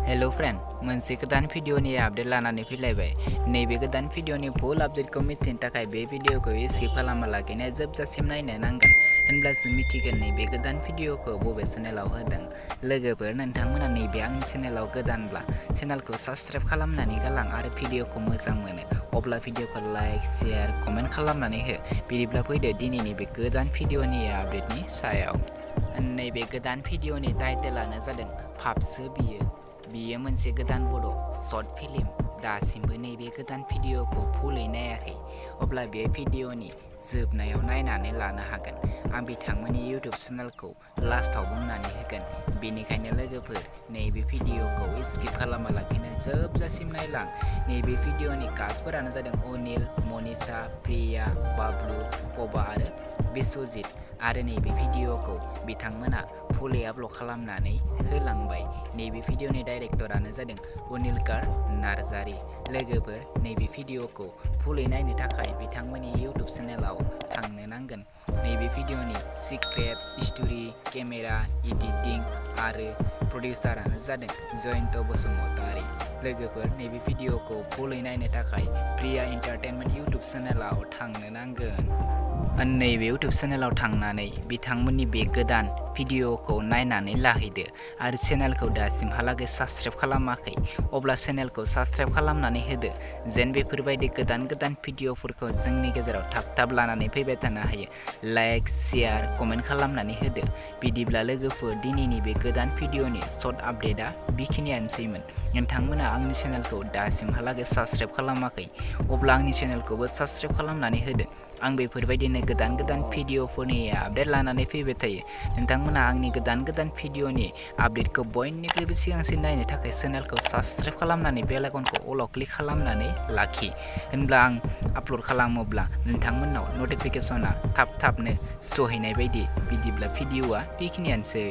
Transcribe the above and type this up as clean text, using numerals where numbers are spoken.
Hello friend मोनसे गोदान भिडिअनि update लानानै फैलायबाय। नैबे गोदान भिडिअनि फुल आपडेटखौ मिथिनो थाखाय बे भिडिअखौ स्किप खालामालाखैनो जोबजासिम नायनो नांगोन, होनब्लासो मिथिगोन नैबे गोदान भिडिअखौ बबे चेनेलाव होदों। लोगोफोर, नोंथांमोना नैबे आंनि चेनेलाव गोदानब्ला चेनेलखौ साबस्क्राइब खालामनानै गालां आरो भिडिअखौ मोजां मोनो अब्ला भिडिअखौ लाइक, शेयार, कमेन्ट खालामनानै हो। बिदिब्ला फैदो दिनैनि बे गोदान भिडिअनि आपडेटनि सायाव। नैबे गोदान भिडिअनि टाइटेलानो जादों फाफसो बियो मोनसे गोदान बड' शर्ट फिल्म। दासिमबो नैबे गोदान भिडिअखौ फुलै नायाखै अब्ला बे भिडिअनि जोबनायाव नायनानै लानो हागोन। आं बिथांमोननि इउटिउब चेनेलखौ लास्टआव बुंनानै होगोन, बेनिखायनो लोगोफोर नैबे भिडिअखौ स्किप खालामालाखैनो जोबजासिम नायलां। नैबे भिडिअनि कास्टफोरानो जादों अनिल, मनिषा, प्रिया, बाबलु, पबा आरो बिश्वजित। आरो नैबे भिडिअखौ बिथांमोना फुलै आपल'ड खालामनानै होलांबाय। नैबे भिडिअनि डाइरेक्टरानो जादों अनिलकार नार्जारी। लोगोफोर, नैबे भिडिअखौ फुलै नायनो थाखाय बिथांमोननि इउटिउब चेनेलाव थांनो नांगोन। नैबे भिडिअनि स्क्रिप्ट, स्ट'रि, केमेरा, एडिटिं आरो प्रडिउसारानो जादों जयन्त बसुमतारी। लोगोफोर, नैबे भिडिअखौ फुलै नायनो थाखाय प्रिया एन्टारटेनमेन्ट इउटिउब चेनेलाव थांनो नांगोन। नैबे इउटिउब चेनेलाव थांनानै बिथांमोननि बे गोदान भिडिअखौ नायनानै लाहैदो आरो चेनेलखौ दासिमहालागै साबस्क्राइब खालामाखै अब्ला चेनेलखौ साबस्क्राइब खालामनानै होदो, जेन बेफोरबायदि गोदान भिडिअफोरखौ जोंनि गेजेराव थाब लानानै फैबाय थानो हायो। लाइक, शेयार, कमेन्ट खालामनानै होदो। बिदिब्ला लोगोफोर, दिनैनि बे गोदान भिडिअनि सर्ट आपडेटआ बेखिनियानोसैमोन। नोंथांमोना आंनि चेनेलखौ दासिमहालागै साबस्क्राइब खालामाखै अब्ला आंनि चेनेलखौबो साबस्क्राइब खालामनानै होदो। आं बेफोरबायदिनो गोदान भिडिअफोरनि आपडेट लानानै फैबाय थायो। नोंथांमोना आंनि गोदान भिडिअनि आपडेटखौ बयनिख्रुइबो सिगांसिन नायनो थाखाय चेनेलखौ साबस्क्राइब खालामनानै बेल आइकनखौ अलाव क्लिक खालामनानै लाखि, होनब्ला आं आपल'ड खालामोब्ला नोंथांमोननाव नटिफिकेसना थाबनो सहैनाय बायदि। बिदिब्ला भिडिअआ बेखिनियानोसै।